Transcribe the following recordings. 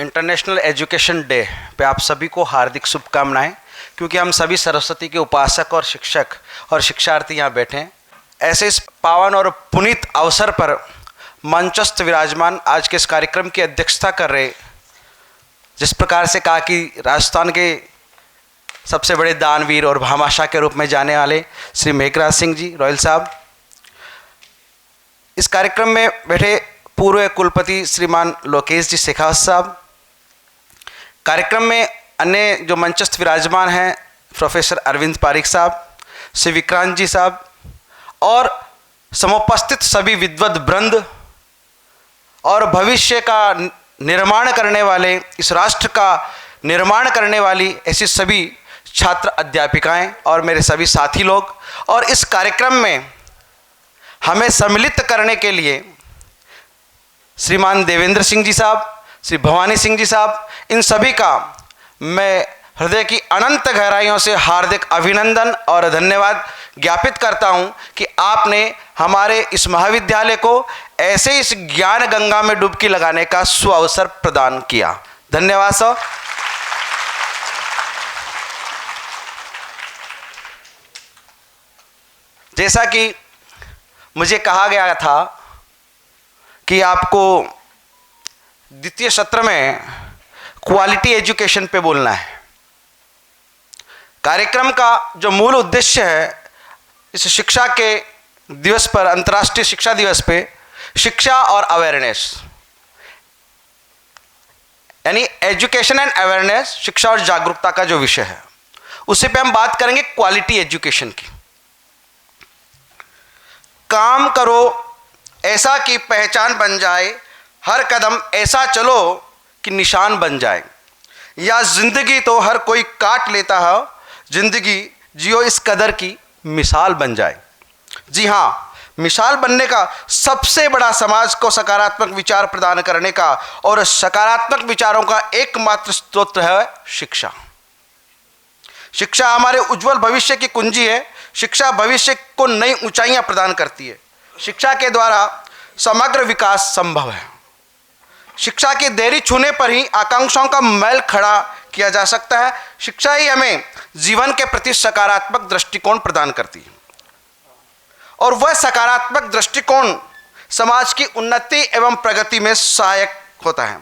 International education day पे आप सभी को हार्दिक शुभकामनाएं, क्योंकि हम सभी सरस्वती के उपासक और शिक्षक और शिक्षार्थी यहाँ बैठे हैं। ऐसे इस पावन और पुनीत अवसर पर मंचस्थ विराजमान आज के इस कार्यक्रम की अध्यक्षता कर रहे, जिस प्रकार से कहा कि राजस्थान के सबसे बड़े दानवीर और भामाशाह के रूप में जाने वाले श्री मेघराज सिंह जी रॉयल साहब, इस कार्यक्रम में बैठे पूर्व कुलपति श्रीमान लोकेश जी शेखावत साहब, कार्यक्रम में अन्य जो मंचस्थ विराजमान हैं प्रोफेसर अरविंद पारिक साहब, श्री विक्रांत जी साहब और समुपस्थित सभी विद्वत वृंद और भविष्य का निर्माण करने वाले, इस राष्ट्र का निर्माण करने वाली ऐसी सभी छात्र अध्यापिकाएं और मेरे सभी साथी लोग, और इस कार्यक्रम में हमें सम्मिलित करने के लिए श्रीमान देवेंद्र सिंह जी साहब, श्री भवानी सिंह जी साहब, इन सभी का मैं हृदय की अनंत गहराइयों से हार्दिक अभिनंदन और धन्यवाद ज्ञापित करता हूं कि आपने हमारे इस महाविद्यालय को ऐसे इस ज्ञान गंगा में डुबकी लगाने का सुअवसर प्रदान किया। धन्यवाद सर। जैसा कि मुझे कहा गया था कि आपको द्वितीय सत्र में क्वालिटी एजुकेशन पे बोलना है। कार्यक्रम का जो मूल उद्देश्य है, इस शिक्षा के दिवस पर, अंतर्राष्ट्रीय शिक्षा दिवस पे, शिक्षा और अवेयरनेस, यानी एजुकेशन एंड अवेयरनेस, शिक्षा और जागरूकता का जो विषय है, उसी पे हम बात करेंगे क्वालिटी एजुकेशन की। काम करो ऐसा कि पहचान बन जाए, हर कदम ऐसा चलो कि निशान बन जाए, या जिंदगी तो हर कोई काट लेता है, जिंदगी जियो इस कदर की मिसाल बन जाए। जी हाँ, मिसाल बनने का सबसे बड़ा समाज को सकारात्मक विचार प्रदान करने का और सकारात्मक विचारों का एकमात्र स्रोत है शिक्षा। शिक्षा हमारे उज्जवल भविष्य की कुंजी है। शिक्षा भविष्य को नई ऊंचाइयां प्रदान करती है। शिक्षा के द्वारा समग्र विकास संभव है। शिक्षा की देरी छूने पर ही आकांक्षाओं का मैल खड़ा किया जा सकता है। शिक्षा ही हमें जीवन के प्रति सकारात्मक दृष्टिकोण प्रदान करती है, और वह सकारात्मक दृष्टिकोण समाज की उन्नति एवं प्रगति में सहायक होता है।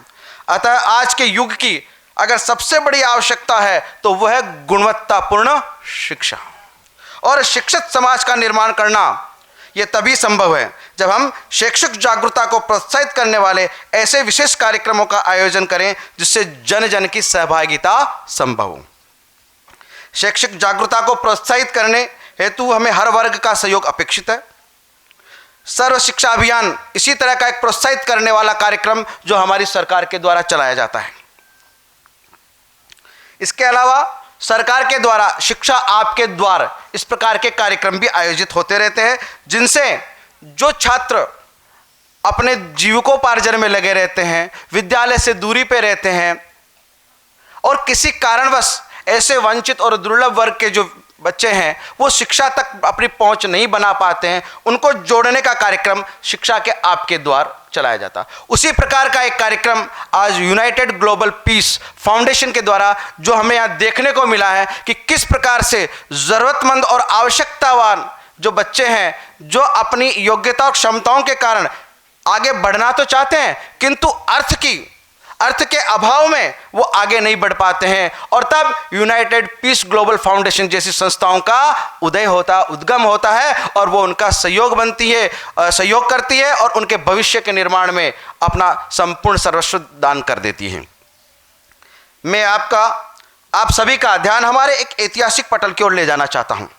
अतः आज के युग की अगर सबसे बड़ी आवश्यकता है तो वह है गुणवत्तापूर्ण शिक्षा, और शिक्षित समाज का निर्माण करना यह तभी संभव है जब हम शैक्षिक जागरूकता को प्रोत्साहित करने वाले ऐसे विशेष कार्यक्रमों का आयोजन करें जिससे जन जन की सहभागिता संभव हो। शैक्षिक जागरूकता को प्रोत्साहित करने हेतु हमें हर वर्ग का सहयोग अपेक्षित है। सर्व शिक्षा अभियान इसी तरह का एक प्रोत्साहित करने वाला कार्यक्रम जो हमारी सरकार के द्वारा चलाया जाता है। इसके अलावा सरकार के द्वारा शिक्षा आपके द्वार इस प्रकार के कार्यक्रम भी आयोजित होते रहते हैं, जिनसे जो छात्र अपने जीविकोपार्जन में लगे रहते हैं, विद्यालय से दूरी पे रहते हैं और किसी कारणवश ऐसे वंचित और दुर्लभ वर्ग के जो बच्चे हैं वो शिक्षा तक अपनी पहुंच नहीं बना पाते हैं, उनको जोड़ने का कार्यक्रम शिक्षा के आपके द्वार चलाया जाता। उसी प्रकार का एक कार्यक्रम आज यूनाइटेड ग्लोबल पीस फाउंडेशन के द्वारा जो हमें यहाँ देखने को मिला है कि किस प्रकार से ज़रूरतमंद और आवश्यकतावान जो बच्चे हैं, जो अपनी योग्यता और क्षमताओं के कारण आगे बढ़ना तो चाहते हैं किंतु अर्थ के अभाव में वो आगे नहीं बढ़ पाते हैं, और तब यूनाइटेड पीस ग्लोबल फाउंडेशन जैसी संस्थाओं का उद्गम होता है और वो उनका सहयोग करती है और उनके भविष्य के निर्माण में अपना संपूर्ण सर्वस्व दान कर देती है। मैं आप सभी का ध्यान हमारे एक ऐतिहासिक पटल की ओर ले जाना चाहता हूँ।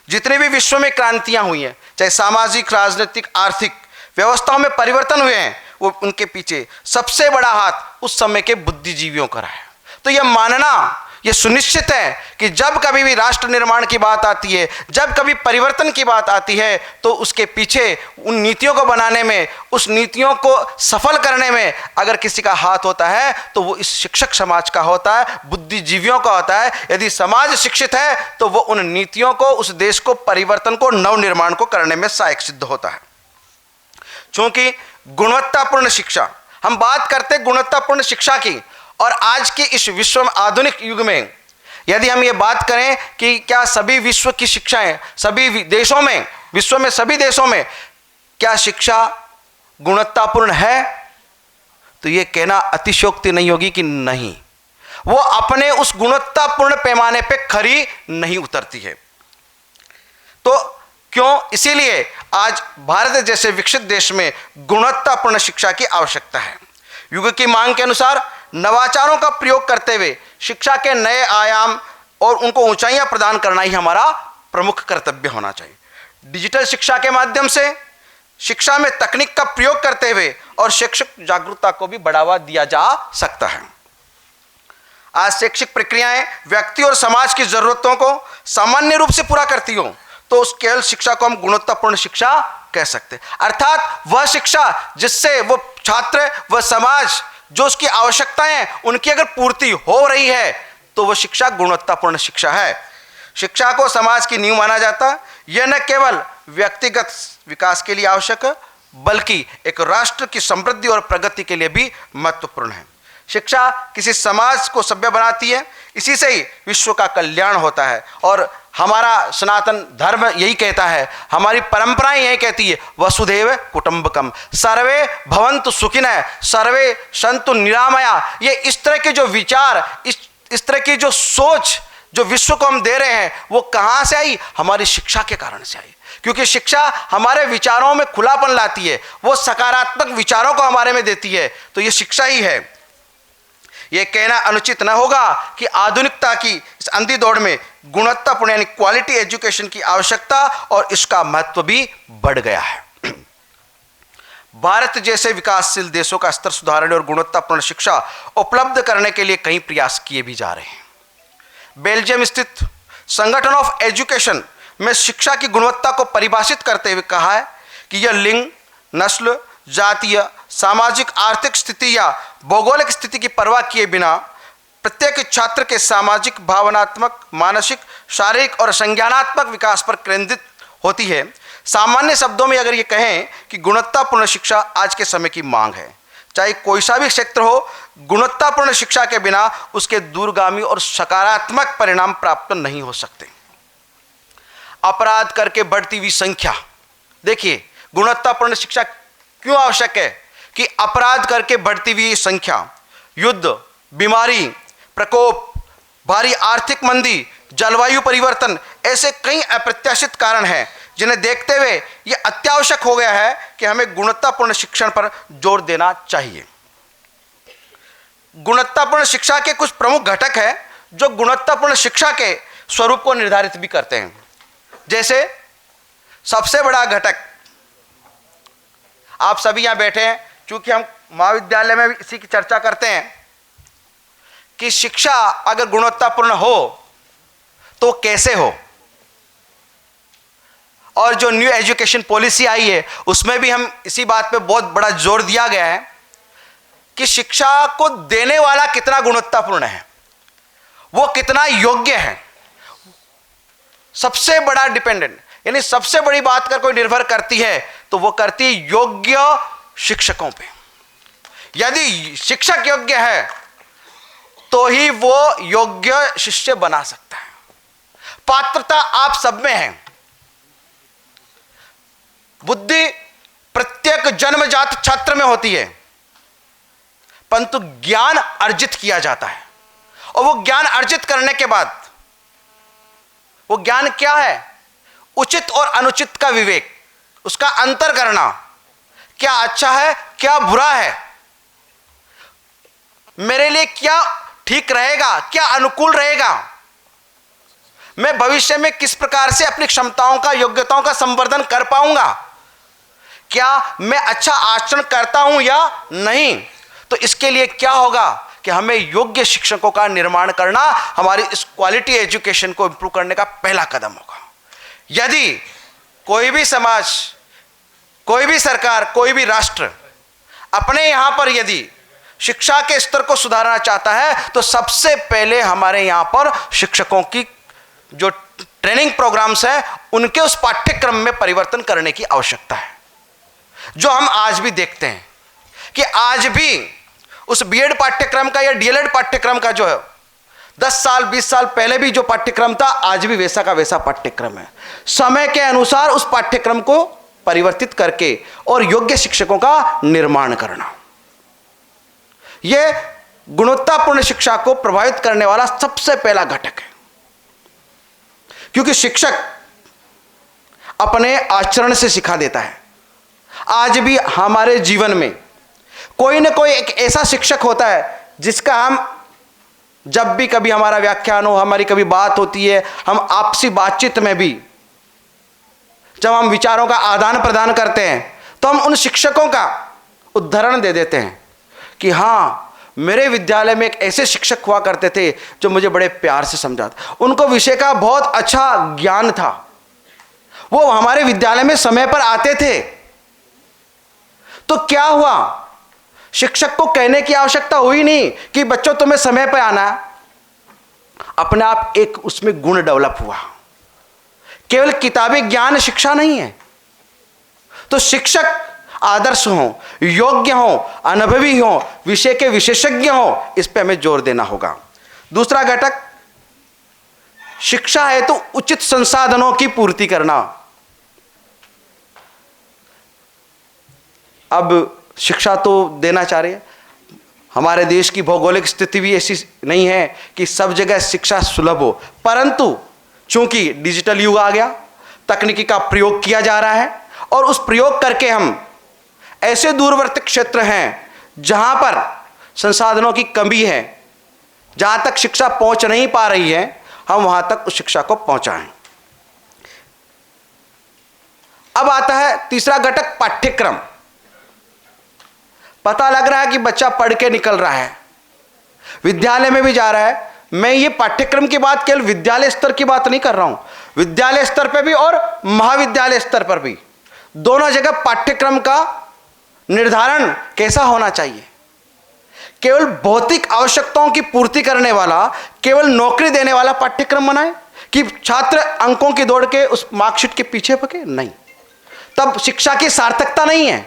जितनी भी विश्व में क्रांतियाँ हुई हैं, चाहे सामाजिक, राजनीतिक, आर्थिक व्यवस्थाओं में परिवर्तन हुए हैं, वो उनके पीछे सबसे बड़ा हाथ उस समय के बुद्धिजीवियों का रहा है। तो यह मानना, यह सुनिश्चित है कि जब कभी भी राष्ट्र निर्माण की बात आती है, जब कभी परिवर्तन की बात आती है, तो उसके पीछे उन नीतियों को बनाने में, उस नीतियों को सफल करने में अगर किसी का हाथ होता है तो वो इस शिक्षक समाज का होता है, बुद्धिजीवियों का होता है। यदि समाज शिक्षित है तो वो उन नीतियों को, उस देश को, परिवर्तन को, नवनिर्माण को करने में सहायक सिद्ध होता है। क्योंकि गुणवत्तापूर्ण शिक्षा, हम बात करते हैं गुणवत्तापूर्ण शिक्षा की, और आज के इस विश्व में, आधुनिक युग में, यदि हम ये बात करें कि क्या सभी विश्व की शिक्षाएं, सभी देशों में, विश्व में सभी देशों में क्या शिक्षा गुणवत्तापूर्ण है, तो ये कहना अतिशयोक्ति नहीं होगी कि नहीं, वो अपने उस गुणवत्तापूर्ण पैमाने पे खरी नहीं उतरती है। तो क्यों? इसीलिए आज भारत जैसे विकसित देश में गुणवत्तापूर्ण शिक्षा की आवश्यकता है। युग की मांग के अनुसार नवाचारों का प्रयोग करते हुए शिक्षा के नए आयाम और उनको ऊंचाइयां प्रदान करना ही हमारा प्रमुख कर्तव्य होना चाहिए। डिजिटल शिक्षा के माध्यम से शिक्षा में तकनीक का प्रयोग करते हुए और शैक्षिक जागरूकता को भी बढ़ावा दिया जा सकता है। आज शैक्षिक प्रक्रियाएं व्यक्ति और समाज की जरूरतों को सामान्य रूप से पूरा करती हो तो उस केवल शिक्षा को हम गुणवत्तापूर्ण शिक्षा कह सकते हैं। अर्थात वह शिक्षा जिससे वो छात्र, वह समाज, जो उसकी आवश्यकताएं हैं उनकी अगर पूर्ति हो रही है तो वह शिक्षा गुणवत्तापूर्ण शिक्षा है। शिक्षा को समाज की नींव माना जाता है। यह न केवल व्यक्तिगत विकास के लिए आवश्यक है बल्कि एक राष्ट्र की समृद्धि और प्रगति के लिए भी महत्वपूर्ण है। शिक्षा किसी समाज को सभ्य बनाती है, इसी से ही विश्व का कल्याण होता है। और हमारा सनातन धर्म यही कहता है, हमारी परंपराएं यही कहती है, वसुधैव कुटुंबकम, सर्वे भवन्तु सुखिनः, सर्वे सन्तु निरामया। ये इस तरह के जो विचार, इस तरह की जो सोच जो विश्व को हम दे रहे हैं, वो कहाँ से आई? हमारी शिक्षा के कारण से आई। क्योंकि शिक्षा हमारे विचारों में खुलापन लाती है, वो सकारात्मक विचारों को हमारे में देती है, तो ये शिक्षा ही है। यह कहना अनुचित न होगा कि आधुनिकता की इस अंधी दौड़ में गुणवत्तापूर्ण यानी क्वालिटी एजुकेशन की आवश्यकता और इसका महत्व भी बढ़ गया है। भारत जैसे विकासशील देशों का स्तर सुधारने और गुणवत्तापूर्ण शिक्षा उपलब्ध करने के लिए कई प्रयास किए भी जा रहे हैं। बेल्जियम स्थित संगठन ऑफ एजुकेशन में शिक्षा की गुणवत्ता को परिभाषित करते हुए कहा है कि यह लिंग, नस्ल, जातीय, सामाजिक, आर्थिक स्थिति या भौगोलिक स्थिति की परवाह किए बिना प्रत्येक छात्र के सामाजिक, भावनात्मक, मानसिक, शारीरिक और संज्ञानात्मक विकास पर केंद्रित होती है। सामान्य शब्दों में अगर ये कहें कि गुणवत्तापूर्ण शिक्षा आज के समय की मांग है। चाहे कोई सा भी क्षेत्र हो, गुणवत्तापूर्ण शिक्षा के बिना उसके दूरगामी और सकारात्मक परिणाम प्राप्त नहीं हो सकते। अपराध करके बढ़ती हुई संख्या, देखिए गुणवत्तापूर्ण शिक्षा क्यों आवश्यक है कि अपराध करके बढ़ती हुई संख्या, युद्ध, बीमारी, प्रकोप, भारी आर्थिक मंदी, जलवायु परिवर्तन, ऐसे कई अप्रत्याशित कारण हैं जिन्हें देखते हुए यह अत्यावश्यक हो गया है कि हमें गुणवत्तापूर्ण शिक्षण पर जोर देना चाहिए। गुणवत्तापूर्ण शिक्षा के कुछ प्रमुख घटक हैं जो गुणवत्तापूर्ण शिक्षा के स्वरूप को निर्धारित भी करते हैं। जैसे सबसे बड़ा घटक, आप सभी यहां बैठे हैं, चूंकि हम महाविद्यालय में भी इसी की चर्चा करते हैं कि शिक्षा अगर गुणवत्तापूर्ण हो तो कैसे हो। और जो न्यू एजुकेशन पॉलिसी आई है उसमें भी हम इसी बात पे बहुत बड़ा जोर दिया गया है कि शिक्षा को देने वाला कितना गुणवत्तापूर्ण है, वो कितना योग्य है। सबसे बड़ा डिपेंडेंट यानी सबसे बड़ी बात कर कोई निर्भर करती है तो वो करती है योग्य शिक्षकों पे। यदि शिक्षक योग्य है तो ही वो योग्य शिष्य बना सकता है। पात्रता आप सब में है। बुद्धि प्रत्येक जन्मजात छात्र में होती है, परंतु ज्ञान अर्जित किया जाता है। और वो ज्ञान अर्जित करने के बाद वो ज्ञान क्या है? उचित और अनुचित का विवेक, उसका अंतर करना, क्या अच्छा है क्या बुरा है, मेरे लिए क्या ठीक रहेगा, क्या अनुकूल रहेगा, मैं भविष्य में किस प्रकार से अपनी क्षमताओं का, योग्यताओं का संवर्धन कर पाऊंगा, क्या मैं अच्छा आचरण करता हूं या नहीं। तो इसके लिए क्या होगा कि हमें योग्य शिक्षकों का निर्माण करना हमारी इस क्वालिटी एजुकेशन को इंप्रूव करने का पहला कदम होगा। यदि कोई भी समाज, कोई भी सरकार, कोई भी राष्ट्र अपने यहां पर यदि शिक्षा के स्तर को सुधारना चाहता है तो सबसे पहले हमारे यहां पर शिक्षकों की जो ट्रेनिंग प्रोग्राम्स हैं उनके उस पाठ्यक्रम में परिवर्तन करने की आवश्यकता है। जो हम आज भी देखते हैं कि आज भी उस बीएड पाठ्यक्रम का या डीएलएड पाठ्यक्रम का जो है 10 साल 20 साल पहले भी जो पाठ्यक्रम था आज भी वैसा का वैसा पाठ्यक्रम है। समय के अनुसार उस पाठ्यक्रम को परिवर्तित करके और योग्य शिक्षकों का निर्माण करना, यह गुणवत्तापूर्ण शिक्षा को प्रभावित करने वाला सबसे पहला घटक है। क्योंकि शिक्षक अपने आचरण से सिखा देता है। आज भी हमारे जीवन में कोई ना कोई एक ऐसा शिक्षक होता है जिसका हम जब भी कभी हमारा व्याख्यान हो, हमारी कभी बात होती है, हम आपसी बातचीत में भी जब हम विचारों का आदान प्रदान करते हैं तो हम उन शिक्षकों का उदाहरण दे देते हैं कि हाँ, मेरे विद्यालय में एक ऐसे शिक्षक हुआ करते थे जो मुझे बड़े प्यार से समझाते, उनको विषय का बहुत अच्छा ज्ञान था, वो हमारे विद्यालय में समय पर आते थे। तो क्या हुआ, शिक्षक को कहने की आवश्यकता हुई नहीं कि बच्चों तुम्हें समय पर आना है, अपने आप एक उसमें गुण डेवलप हुआ। केवल किताबी ज्ञान शिक्षा नहीं है। तो शिक्षक आदर्श हो, योग्य हो, अनुभवी हो, विषय के विशेषज्ञ हो, इस पे हमें जोर देना होगा। दूसरा घटक, शिक्षा है तो उचित संसाधनों की पूर्ति करना। अब शिक्षा तो देना चाह रहे हैं, हमारे देश की भौगोलिक स्थिति भी ऐसी नहीं है कि सब जगह शिक्षा सुलभ हो, परंतु चूंकि डिजिटल युग आ गया, तकनीकी का प्रयोग किया जा रहा है और उस प्रयोग करके हम ऐसे दूरवर्ती क्षेत्र हैं जहां पर संसाधनों की कमी है, जहां तक शिक्षा पहुंच नहीं पा रही है, हम वहां तक उस शिक्षा को पहुंचाएं। अब आता है तीसरा घटक, पाठ्यक्रम। पता लग रहा है कि बच्चा पढ़ के निकल रहा है, विद्यालय में भी जा रहा है। मैं ये पाठ्यक्रम की बात केवल विद्यालय स्तर की बात नहीं कर रहा हूं, विद्यालय स्तर पर भी और महाविद्यालय स्तर पर भी, दोनों जगह पाठ्यक्रम का निर्धारण कैसा होना चाहिए। केवल भौतिक आवश्यकताओं की पूर्ति करने वाला, केवल नौकरी देने वाला पाठ्यक्रम बनाए कि छात्र अंकों की दौड़ के उस मार्कशीट के पीछे भगे, नहीं, तब शिक्षा की सार्थकता नहीं है।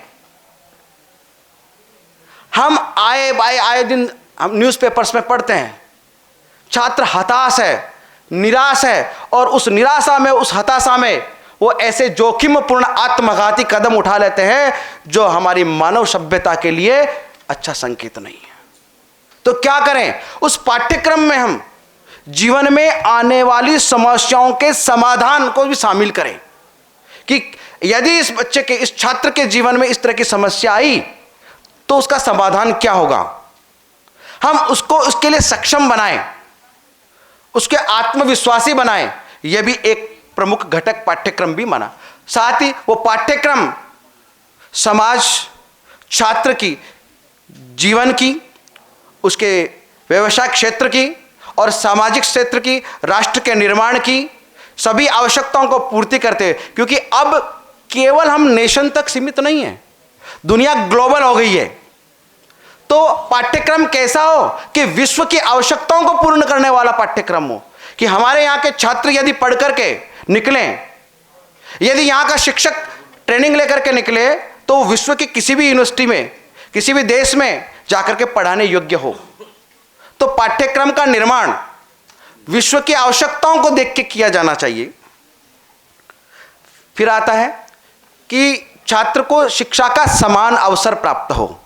हम आए दिन हम न्यूज़पेपर्स में पढ़ते हैं, छात्र हताश है, निराश है, और उस निराशा में, उस हताशा में वो ऐसे जोखिमपूर्ण आत्मघाती कदम उठा लेते हैं जो हमारी मानव सभ्यता के लिए अच्छा संकेत नहीं है। तो क्या करें, उस पाठ्यक्रम में हम जीवन में आने वाली समस्याओं के समाधान को भी शामिल करें कि यदि इस बच्चे के, इस छात्र के जीवन में इस तरह की समस्या आई तो उसका समाधान क्या होगा। हम उसको उसके लिए सक्षम बनाएं, उसके आत्मविश्वासी बनाएं। यह भी एक प्रमुख घटक पाठ्यक्रम भी माना। साथ ही वो पाठ्यक्रम समाज, छात्र की जीवन की, उसके व्यवसाय क्षेत्र की और सामाजिक क्षेत्र की, राष्ट्र के निर्माण की सभी आवश्यकताओं को पूर्ति करते हैं। क्योंकि अब केवल हम नेशन तक सीमित नहीं है, दुनिया ग्लोबल हो गई है। तो पाठ्यक्रम कैसा हो कि विश्व की आवश्यकताओं को पूर्ण करने वाला पाठ्यक्रम हो, कि हमारे यहाँ के छात्र यदि पढ़ करके निकलें, यदि यहाँ का शिक्षक ट्रेनिंग लेकर के निकले तो वो विश्व की किसी भी यूनिवर्सिटी में, किसी भी देश में जाकर के पढ़ाने योग्य हो। तो पाठ्यक्रम का निर्माण विश्व की आवश्यकताओं को देख के किया जाना चाहिए। फिर आता है कि छात्र को शिक्षा का समान अवसर प्राप्त हो,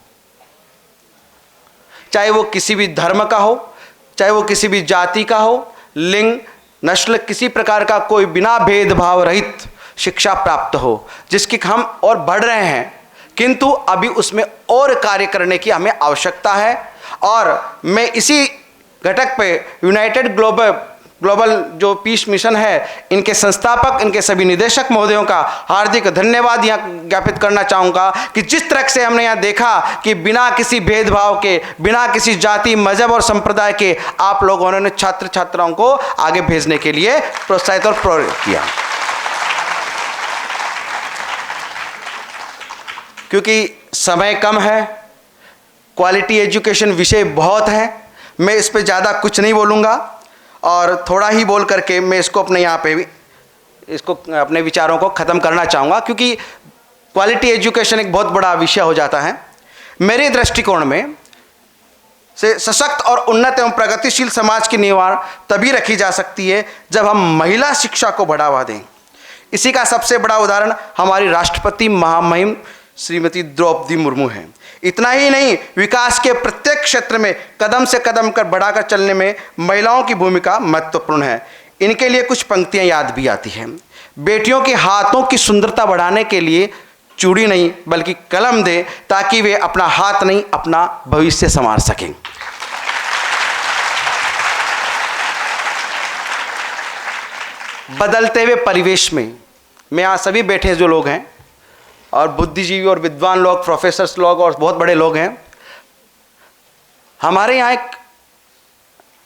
चाहे वो किसी भी धर्म का हो, चाहे वो किसी भी जाति का हो, लिंग, नस्ल, किसी प्रकार का कोई बिना भेदभाव रहित शिक्षा प्राप्त हो, जिसकी हम और बढ़ रहे हैं, किंतु अभी उसमें और कार्य करने की हमें आवश्यकता है। और मैं इसी घटक पे यूनाइटेड ग्लोबल जो पीस मिशन है, इनके संस्थापक, इनके सभी निदेशक महोदयों का हार्दिक धन्यवाद यहाँ ज्ञापित करना चाहूँगा कि जिस तरह से हमने यहाँ देखा कि बिना किसी भेदभाव के, बिना किसी जाति, मजहब और संप्रदाय के आप लोगों ने छात्र छात्राओं को आगे भेजने के लिए प्रोत्साहित और प्रेरित किया। क्योंकि समय कम है, क्वालिटी एजुकेशन विषय बहुत है, मैं इस पर ज़्यादा कुछ नहीं बोलूँगा और थोड़ा ही बोल करके मैं इसको अपने यहाँ पे भी इसको अपने विचारों को ख़त्म करना चाहूँगा। क्योंकि क्वालिटी एजुकेशन एक बहुत बड़ा विषय हो जाता है। मेरे दृष्टिकोण में से सशक्त और उन्नत एवं प्रगतिशील समाज की नींव तभी रखी जा सकती है जब हम महिला शिक्षा को बढ़ावा दें। इसी का सबसे बड़ा उदाहरण हमारी राष्ट्रपति महामहिम श्रीमती द्रौपदी मुर्मू हैं। इतना ही नहीं, विकास के प्रत्येक क्षेत्र में कदम से कदम कर बढ़ाकर चलने में महिलाओं की भूमिका महत्वपूर्ण है। इनके लिए कुछ पंक्तियां याद भी आती हैं। बेटियों के हाथों की सुंदरता बढ़ाने के लिए चूड़ी नहीं बल्कि कलम दे, ताकि वे अपना हाथ नहीं अपना भविष्य संवार सकें। बदलते हुए परिवेश में मैं यहाँ सभी बैठे जो लोग हैं और बुद्धिजीवी और विद्वान लोग, प्रोफेसर्स लोग और बहुत बड़े लोग हैं, हमारे यहाँ एक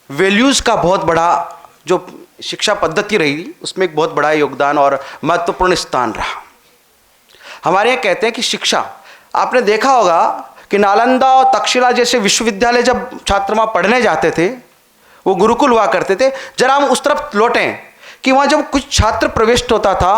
वैल्यूज़ का बहुत बड़ा जो शिक्षा पद्धति रही उसमें एक बहुत बड़ा योगदान और महत्वपूर्ण स्थान रहा। हमारे यहाँ कहते हैं कि शिक्षा, आपने देखा होगा कि नालंदा और तक्षशिला जैसे विश्वविद्यालय जब छात्र वहाँ पढ़ने जाते थे, वो गुरुकुल हुआ करते थे। जरा हम उस तरफ लौटें कि वहाँ जब कुछ छात्र प्रविष्ट होता था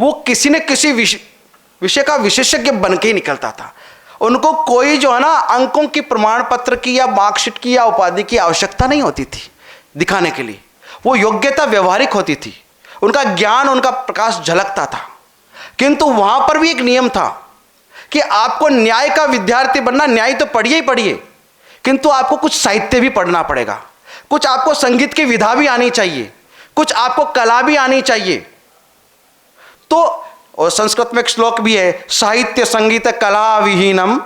वो किसी न किसी विषय का विशेषज्ञ बन के ही निकलता था। उनको कोई जो है ना अंकों की प्रमाण पत्र की या मार्कशीट की या उपाधि की आवश्यकता नहीं होती थी दिखाने के लिए। वो योग्यता व्यवहारिक होती थी, उनका ज्ञान, उनका प्रकाश झलकता था। किंतु वहां पर भी एक नियम था कि आपको न्याय का विद्यार्थी बनना, न्याय तो पढ़िए ही पढ़िए, किंतु आपको कुछ साहित्य भी पढ़ना पड़ेगा, कुछ आपको संगीत की विधा भी आनी चाहिए, कुछ आपको कला भी आनी चाहिए। तो और संस्कृत में एक श्लोक भी है, साहित्य संगीत कला विहीनम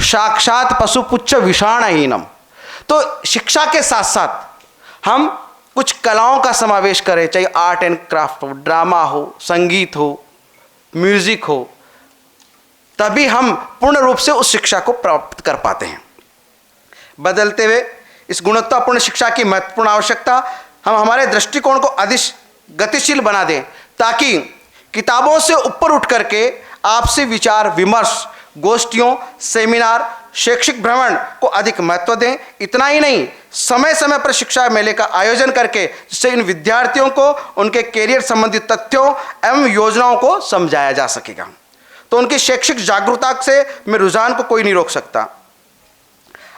साक्षात पशुपुच्छ विषाणहीनम। तो शिक्षा के साथ साथ हम कुछ कलाओं का समावेश करें, चाहे आर्ट एंड क्राफ्ट हो, ड्रामा हो, संगीत हो, म्यूजिक हो, तभी हम पूर्ण रूप से उस शिक्षा को प्राप्त कर पाते हैं। बदलते हुए इस गुणवत्तापूर्ण शिक्षा की महत्वपूर्ण आवश्यकता, हम हमारे दृष्टिकोण को अधिक गतिशील बना दें ताकि किताबों से ऊपर उठ करके आपसी विचार विमर्श, गोष्ठियों, सेमिनार, शैक्षिक भ्रमण को अधिक महत्व दें। इतना ही नहीं, समय समय पर शिक्षा मेले का आयोजन करके जिससे इन विद्यार्थियों को उनके कैरियर संबंधित तथ्यों एवं योजनाओं को समझाया जा सकेगा। तो उनकी शैक्षिक जागरूकता से में रुझान को कोई नहीं रोक सकता।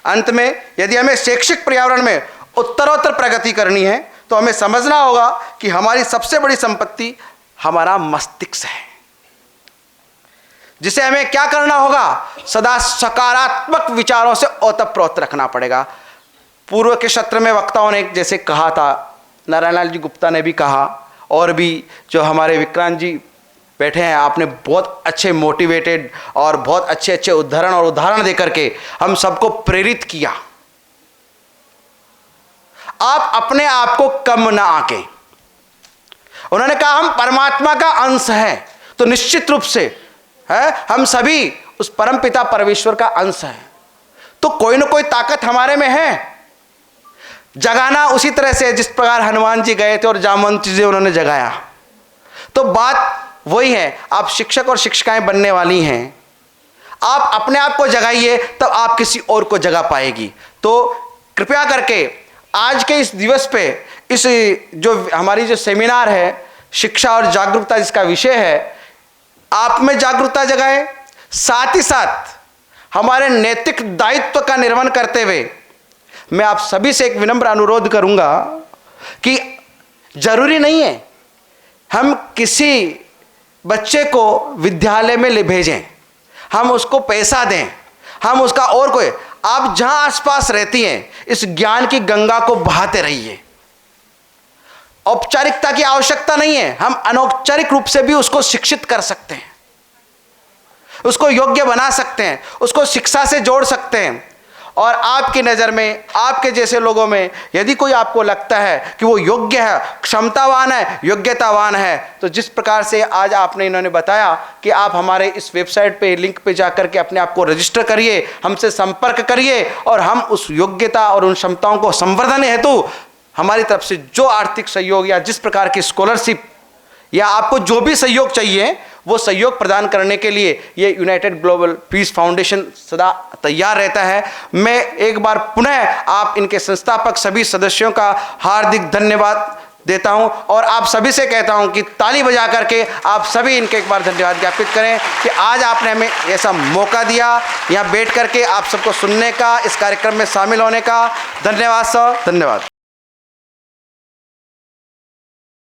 अंत में, यदि हमें शैक्षिक पर्यावरण में उत्तरोत्तर प्रगति करनी है तो हमें समझना होगा कि हमारी सबसे बड़ी संपत्ति हमारा मस्तिष्क है, जिसे हमें क्या करना होगा, सदा सकारात्मक विचारों से ओतप्रोत रखना पड़ेगा। पूर्व के सत्र में वक्ताओं ने जैसे कहा था, नारायण लाल जी गुप्ता ने भी कहा, और भी जो हमारे विक्रांत जी बैठे हैं, आपने बहुत अच्छे मोटिवेटेड और बहुत अच्छे अच्छे उदाहरण देकर के हम सबको प्रेरित किया। आप अपने आप को कम ना आंकें। उन्होंने कहा हम परमात्मा का अंश है, तो निश्चित रूप से है हम सभी उस परम पिता परमेश्वर का अंश है। तो कोई ना कोई ताकत हमारे में है। जगाना उसी तरह से जिस प्रकार हनुमान जी गए थे और जामवंत जी उन्होंने जगाया। तो बात वही है, आप शिक्षक और शिक्षिकाएं बनने वाली हैं, आप अपने आप को जगाइए तब आप किसी और को जगा पाएगी। तो कृपया करके आज के इस दिवस पे इस जो हमारी जो सेमिनार है शिक्षा और जागरूकता जिसका विषय है, आप में जागरूकता जगाएं, साथ ही साथ हमारे नैतिक दायित्व का निर्वहन करते हुए मैं आप सभी से एक विनम्र अनुरोध करूंगा कि जरूरी नहीं है हम किसी बच्चे को विद्यालय में ले भेजें, हम उसको पैसा दें, हम उसका और कोई, आप जहां आसपास रहती हैं इस ज्ञान की गंगा को बहाते रहिए। औपचारिकता की आवश्यकता नहीं है, हम अनौपचारिक रूप से भी उसको शिक्षित कर सकते हैं, उसको योग्य बना सकते हैं, उसको शिक्षा से जोड़ सकते हैं। और आपकी नज़र में, आपके जैसे लोगों में यदि कोई आपको लगता है कि वो योग्य है, क्षमतावान है, योग्यतावान है, तो जिस प्रकार से आज आपने इन्होंने बताया कि आप हमारे इस वेबसाइट पे लिंक पे जाकर के अपने आप को रजिस्टर करिए, हमसे संपर्क करिए और हम उस योग्यता और उन क्षमताओं को संवर्धन हेतु हमारी तरफ से जो आर्थिक सहयोग या जिस प्रकार की स्कॉलरशिप या आपको जो भी सहयोग चाहिए वो सहयोग प्रदान करने के लिए ये यूनाइटेड ग्लोबल पीस फाउंडेशन सदा तैयार रहता है। मैं एक बार पुनः आप इनके संस्थापक सभी सदस्यों का हार्दिक धन्यवाद देता हूं और आप सभी से कहता हूं कि ताली बजा करके आप सभी इनके एक बार धन्यवाद ज्ञापित करें कि आज आपने हमें ऐसा मौका दिया यहाँ बैठ करके आप सबको सुनने का, इस कार्यक्रम में शामिल होने का। धन्यवाद सर, धन्यवाद।